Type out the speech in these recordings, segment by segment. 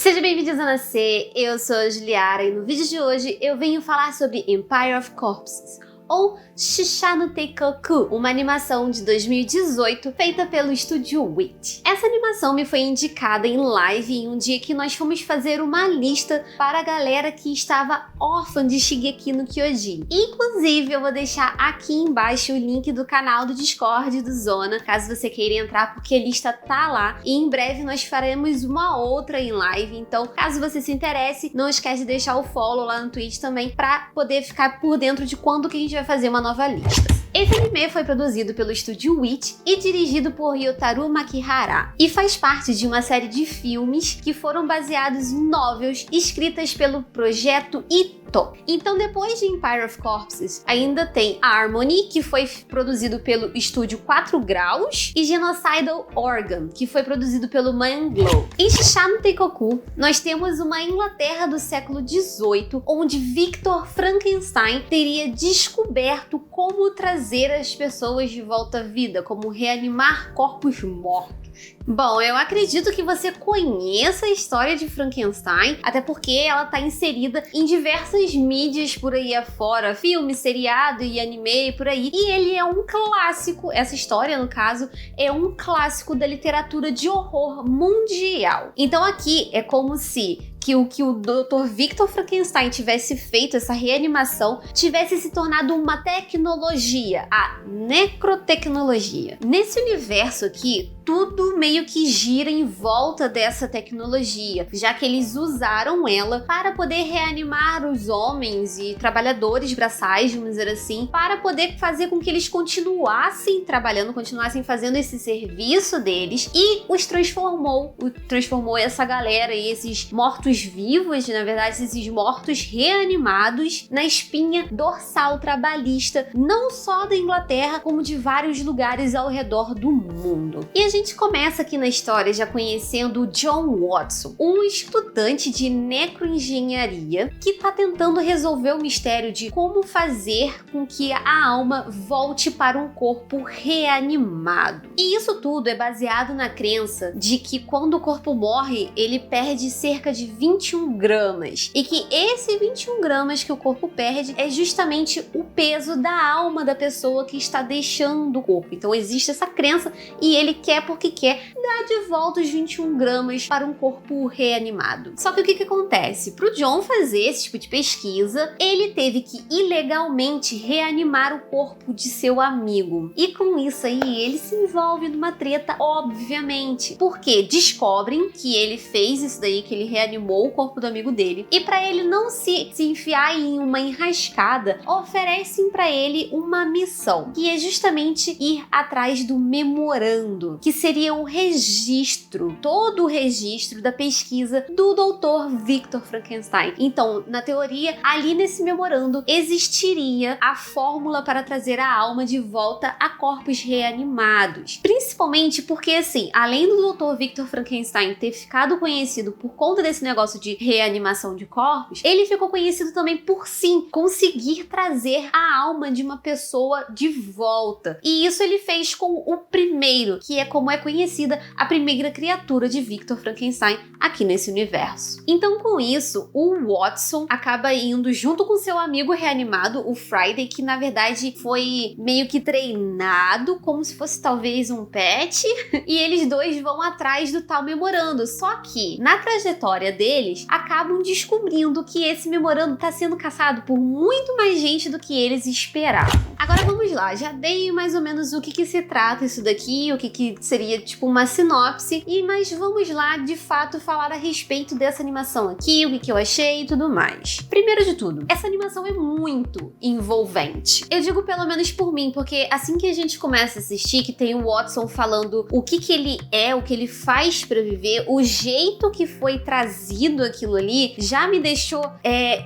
Sejam bem-vindos a Nascer, eu sou a Juliara e no vídeo de hoje eu venho falar sobre Empire of Corpses, ou Shisha no Teikoku, uma animação de 2018 feita pelo estúdio Wit. Essa animação me foi indicada em live em um dia que nós fomos fazer uma lista para a galera que estava órfã de Shingeki no Kyojin. Inclusive, eu vou deixar aqui embaixo o link do canal do Discord do Zona, caso você queira entrar, porque a lista tá lá e em breve nós faremos uma outra em live, então caso você se interesse, não esquece de deixar o follow lá no Twitch também para poder ficar por dentro de quando que a gente vai fazer uma nova lista. Esse anime foi produzido pelo estúdio Wit e dirigido por Ryotaro Makihara e faz parte de uma série de filmes que foram baseados em novels escritas pelo projeto Ito. Então, depois de Empire of Corpses, ainda tem Harmony, que foi produzido pelo estúdio 4 Graus, e Genocidal Organ, que foi produzido pelo Manglow. Em Shisha no Teikoku, nós temos uma Inglaterra do século XVIII, onde Victor Frankenstein teria descoberto como trazer as pessoas de volta à vida, como reanimar corpos mortos. Bom, eu acredito que você conheça a história de Frankenstein, até porque ela está inserida em diversas mídias por aí afora, filme, seriado e anime por aí, e ele é um clássico, essa história no caso, é um clássico da literatura de horror mundial. Então aqui é como se o Dr. Victor Frankenstein tivesse feito essa reanimação, tivesse se tornado uma tecnologia, a necrotecnologia. Nesse universo aqui, tudo meio que gira em volta dessa tecnologia, já que eles usaram ela para poder reanimar os homens e trabalhadores braçais, vamos dizer assim, para poder fazer com que eles continuassem trabalhando, continuassem fazendo esse serviço deles, e os transformou essa galera e esses mortos-vivos, na verdade, esses mortos reanimados, na espinha dorsal trabalhista, não só da Inglaterra, como de vários lugares ao redor do mundo. E a gente começa aqui na história já conhecendo o John Watson, um estudante de necroengenharia que está tentando resolver o mistério de como fazer com que a alma volte para um corpo reanimado. E isso tudo é baseado na crença de que quando o corpo morre, ele perde cerca de 21 gramas, e que esse 21 gramas que o corpo perde é justamente o peso da alma da pessoa que está deixando o corpo. Então existe essa crença e ele quer porque quer dar de volta os 21 gramas para um corpo reanimado. Só que o que acontece? Para o John fazer esse tipo de pesquisa, ele teve que ilegalmente reanimar o corpo de seu amigo. E com isso aí, ele se envolve numa treta, obviamente, porque descobrem que ele fez isso daí, que ele reanimou o corpo do amigo dele, e para ele não se enfiar em uma enrascada, oferecem para ele uma missão, que é justamente ir atrás do memorando, que seria o registro, todo o registro da pesquisa do Dr. Victor Frankenstein. Então, na teoria, ali nesse memorando existiria a fórmula para trazer a alma de volta a corpos reanimados. Principalmente porque, assim, além do Dr. Victor Frankenstein ter ficado conhecido por conta desse negócio de reanimação de corpos, ele ficou conhecido também por sim conseguir trazer a alma de uma pessoa de volta. E isso ele fez com o primeiro, que é como é conhecida a primeira criatura de Victor Frankenstein aqui nesse universo. Então, com isso, o Watson acaba indo junto com seu amigo reanimado, o Friday, que na verdade foi meio que treinado como se fosse talvez um pet, e eles dois vão atrás do tal memorando. Só que, na trajetória deles, acabam descobrindo que esse memorando está sendo caçado por muito mais gente do que eles esperavam. Agora vamos lá, já dei mais ou menos o que se trata isso daqui, o que seria tipo uma sinopse, mas vamos lá de fato falar a respeito dessa animação aqui, o que eu achei e tudo mais. Primeiro de tudo, essa animação é muito envolvente. Eu digo pelo menos por mim, porque assim que a gente começa a assistir, que tem o Watson falando o que ele é, o que ele faz pra viver, o jeito que foi trazido aquilo ali, já me deixou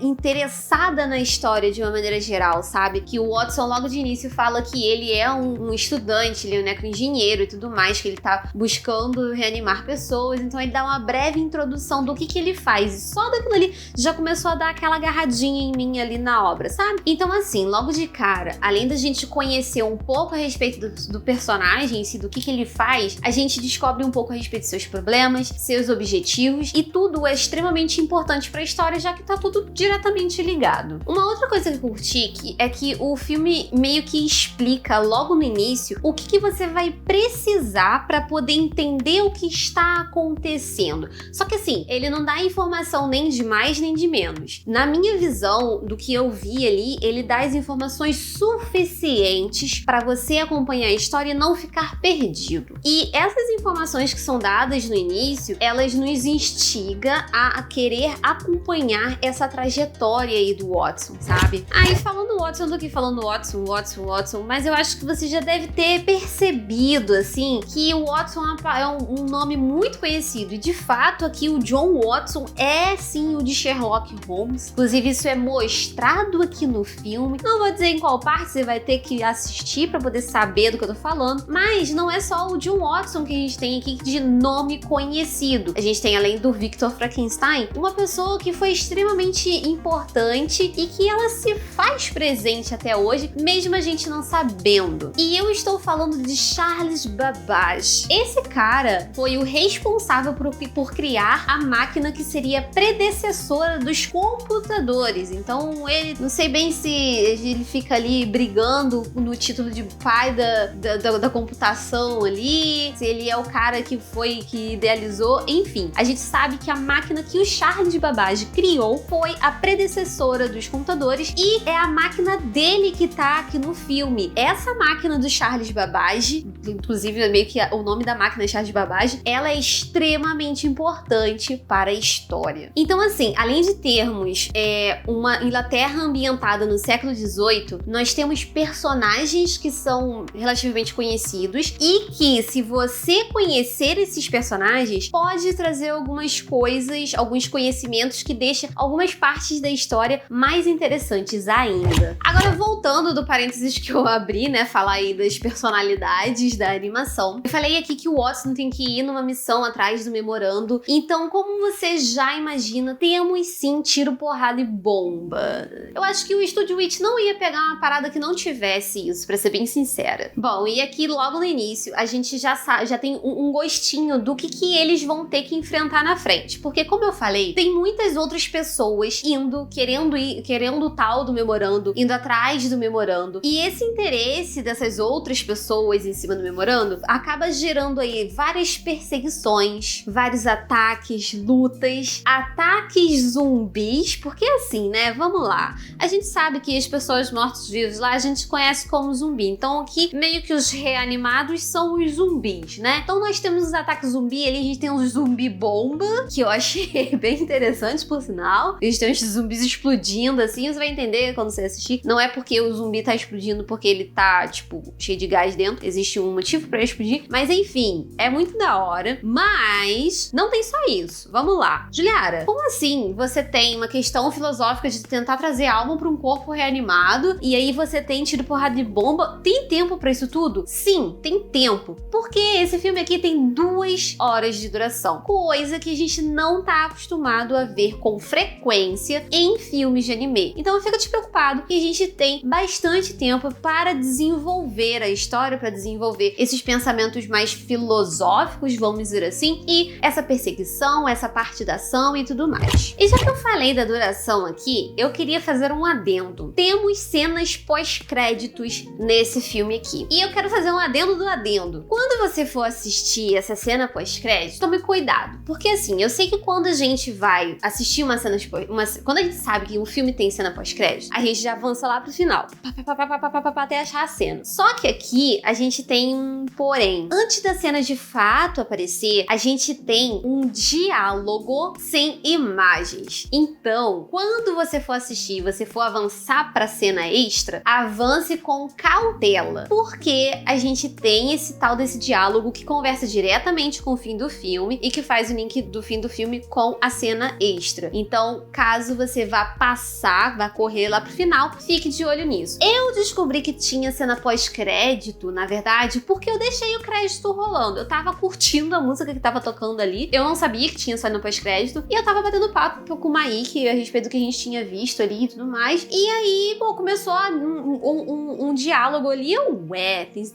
interessada na história de uma maneira geral, sabe? Que o Watson logo de início fala que ele é um estudante, ele é um necroengenheiro e tudo mais, que ele tá buscando reanimar pessoas, então ele dá uma breve introdução do que ele faz, e só daquilo ali já começou a dar aquela agarradinha em mim ali na obra, sabe? Então assim, logo de cara, além da gente conhecer um pouco a respeito do personagem, do que ele faz, a gente descobre um pouco a respeito de seus problemas, seus objetivos, e tudo é extremamente importante pra história, já que tá tudo diretamente ligado. Uma outra coisa que eu curti é que o filme meio que explica logo no início o que você vai precisar pra poder entender o que está acontecendo. Só que assim, ele não dá informação nem de mais nem de menos. Na minha visão, do que eu vi ali, ele dá as informações suficientes para você acompanhar a história e não ficar perdido. E essas informações que são dadas no início, elas nos instigam a querer acompanhar essa trajetória aí do Watson, sabe? Aí falando Watson, eu tô aqui falando Watson, mas eu acho que você já deve ter percebido, assim, que o Watson é um nome muito conhecido. E de fato, aqui o John Watson é sim o de Sherlock Holmes. Inclusive, isso é mostrado aqui no filme. Não vou dizer em qual parte, você vai ter que assistir pra poder saber do que eu tô falando. Mas não é só o John Watson que a gente tem aqui de nome conhecido. A gente tem, além do Victor Frankenstein, uma pessoa que foi extremamente importante e que ela se faz presente até hoje, mesmo a gente não sabendo. E eu estou falando de Charles Babbage. Esse cara foi o responsável por criar a máquina que seria predecessora dos computadores. Então ele, não sei bem se ele fica ali brigando no título de pai da computação ali, se ele é o cara que idealizou, enfim. A gente sabe que a máquina que o Charles Babbage criou foi a predecessora dos computadores e é a máquina dele que tá aqui no filme. Essa máquina do Charles Babbage, inclusive meio que o nome da máquina é Charles Babbage, ela é extremamente importante para a história. Então assim, além de termos uma Inglaterra ambientada no século XVIII, nós temos personagens que são relativamente conhecidos e que, se você conhecer esses personagens, pode trazer algumas coisas, alguns conhecimentos que deixam algumas partes da história mais interessantes ainda. Agora, voltando do parênteses que eu abri, né, falar aí das personalidades da animação, eu falei aqui que o Watson tem que ir numa missão atrás do memorando. Então, como você já imagina, temos sim tiro, porrada e bomba. Eu acho que o Estúdio Witch não ia pegar uma parada que não tivesse isso, pra ser bem sincera. Bom, e aqui logo no início, a gente já tem um gostinho do que eles vão ter que enfrentar na frente. Porque, como eu falei, tem muitas outras pessoas querendo o tal do memorando, indo atrás do memorando. E esse interesse dessas outras pessoas em cima do memorando acaba gerando aí várias perseguições, vários ataques, lutas, ataques zumbis, porque assim, né, vamos lá. A gente sabe que as pessoas mortos-vivos lá a gente conhece como zumbi. Então aqui meio que os reanimados são os zumbis, né? Então nós temos os ataques zumbi, ali a gente tem os zumbi bomba, que eu achei bem interessante, por sinal. A gente tem os zumbis explodindo, assim, você vai entender quando você assistir. Não é porque o zumbi tá explodindo porque ele tá, tipo, cheio de gás dentro. Existe um motivo pra ele explodir. Mas enfim, é muito da hora. Mas não tem só isso. Vamos lá. Juliara, como assim você tem uma questão filosófica de tentar trazer alma pra um corpo reanimado e aí você tem tiro, porrada de bomba? Tem tempo pra isso tudo? Sim, tem tempo. Porque esse filme aqui tem 2 horas de duração. Coisa que a gente não tá acostumado a ver com frequência em filmes de anime. Então não fica despreocupado que a gente tem bastante tempo para desenvolver a história, para desenvolver esses pensamentos mais filosóficos, vamos dizer assim, e essa perseguição, essa parte da ação e tudo mais. E já que eu falei da duração aqui, eu queria fazer um adendo. Temos cenas pós-créditos nesse filme aqui. E eu quero fazer um adendo do adendo. Quando você for assistir essa cena pós-crédito, tome cuidado. Porque assim, eu sei que quando a gente vai assistir uma cena quando a gente sabe que um filme tem cena pós-crédito, a gente já avança lá pro final. Até achar a cena. Só que aqui a gente tem um porém. Antes da cena de fato aparecer, a gente tem um diálogo sem imagens. Então, quando você for assistir, você for avançar pra cena extra, avance com cautela. Porque a gente tem esse tal desse diálogo que conversa diretamente com o fim do filme e que faz o link do fim do filme com a cena extra. Então, caso você vá correr lá pro final, fique de olho nisso. Eu descobri que tinha cena pós-crédito, na verdade, tarde, porque eu deixei o crédito rolando. Eu tava curtindo a música que tava tocando ali. Eu não sabia que tinha saído no pós-crédito. E eu tava batendo papo com o Maíque a respeito do que a gente tinha visto ali e tudo mais. E aí, pô, começou um diálogo ali.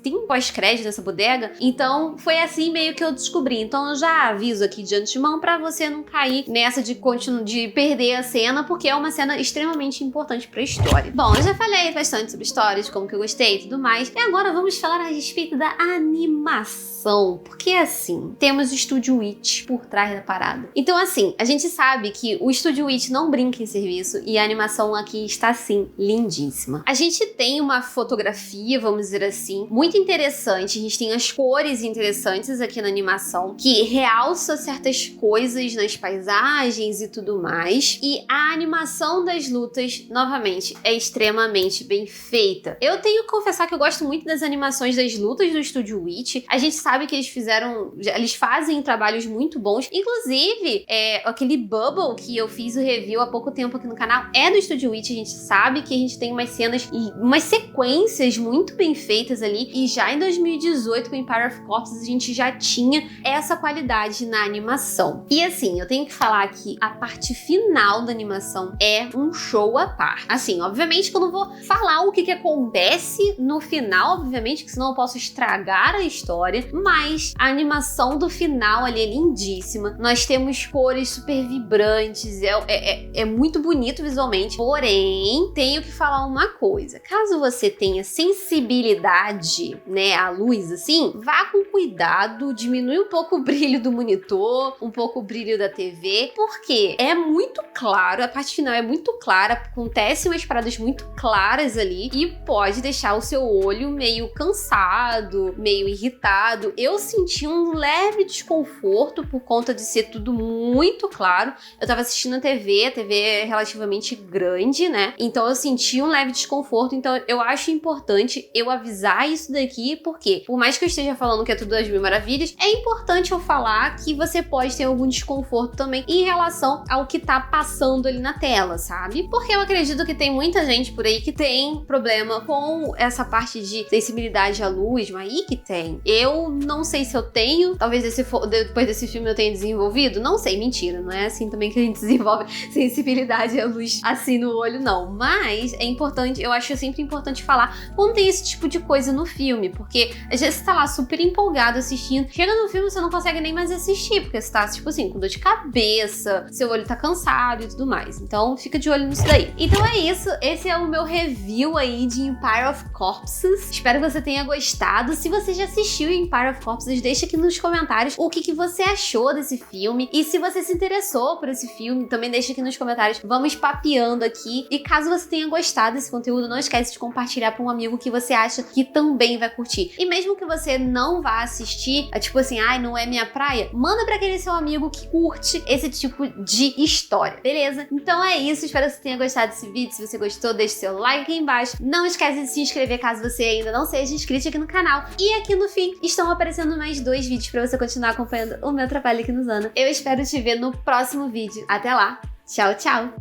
Tem um pós-crédito nessa bodega? Então, foi assim meio que eu descobri. Então, eu já aviso aqui de antemão pra você não cair nessa de perder a cena, porque é uma cena extremamente importante pra história. Bom, eu já falei bastante sobre histórias, como que eu gostei e tudo mais. E agora vamos falar a respeito da animação. Porque, assim, temos o Estúdio Witch por trás da parada. Então, assim, a gente sabe que o Estúdio Witch não brinca em serviço e a animação aqui está, sim, lindíssima. A gente tem uma fotografia, vamos dizer assim, muito interessante. A gente tem as cores interessantes aqui na animação, que realça certas coisas nas paisagens e tudo mais. E a animação das lutas, novamente, é extremamente bem feita. Eu tenho que confessar que eu gosto muito das animações das lutas do Estúdio Witch. A gente sabe que eles fazem trabalhos muito bons. Inclusive, aquele Bubble que eu fiz o review há pouco tempo aqui no canal é do Estúdio Witch. A gente sabe que a gente tem umas cenas e umas sequências muito bem feitas ali. E já em 2018, com Empire of Corpses, a gente já tinha essa qualidade na animação. E assim, eu tenho que falar que a parte final da animação é um show à par. Assim, obviamente que eu não vou falar o que acontece no final, obviamente, que senão eu posso estragar a história, mas a animação do final ali é lindíssima. Nós temos cores super vibrantes, é muito bonito visualmente, porém, tenho que falar uma coisa. Caso você tenha sensibilidade, né, à luz, assim, vá com cuidado, diminui um pouco o brilho do monitor, um pouco o brilho da TV, porque é muito claro, a parte final é muito clara, acontecem umas paradas muito claras ali e pode deixar o seu olho meio cansado, meio irritado. Eu senti um leve desconforto por conta de ser tudo muito claro. Eu tava assistindo a TV é relativamente grande, né? Então eu senti um leve desconforto, então eu acho importante eu avisar isso daqui, porque por mais que eu esteja falando que é tudo das mil maravilhas, é importante eu falar que você pode ter algum desconforto também em relação ao que tá passando ali na tela, sabe? Porque eu acredito que tem muita gente por aí que tem problema com essa parte de sensibilidade à luz, mas aí que tem. Eu não sei se eu tenho, talvez depois desse filme eu tenha desenvolvido, não sei, mentira, não é assim também que a gente desenvolve sensibilidade à luz assim no olho, não. Mas é importante, eu acho sempre importante falar quando tem esse tipo de coisa no filme, porque às vezes você tá lá super empolgado assistindo, chega no filme você não consegue nem mais assistir, porque você tá, tipo assim, com dor de cabeça, seu olho tá cansado e tudo mais. Então fica de olho nisso daí. Então é isso, esse é o meu review aí de Empire of Corpses. Espero que você tenha gostado. Se você já assistiu Empire of Corpses, deixa aqui nos comentários o que você achou desse filme. E se você se interessou por esse filme, também deixa aqui nos comentários. Vamos papeando aqui. E caso você tenha gostado desse conteúdo, não esquece de compartilhar para um amigo que você acha que também vai curtir. E mesmo que você não vá assistir, tipo assim, ai, não é minha praia, manda para aquele seu amigo que curte esse tipo de história, beleza? Então é isso, espero que você tenha gostado desse vídeo. Se você gostou, deixe seu like aqui embaixo. Não esquece de se inscrever caso você ainda não seja inscrito aqui no canal. E aqui no fim estão aparecendo mais 2 vídeos para você continuar acompanhando o meu trabalho aqui no Zana. Eu espero te ver no próximo vídeo. Até lá, tchau, tchau!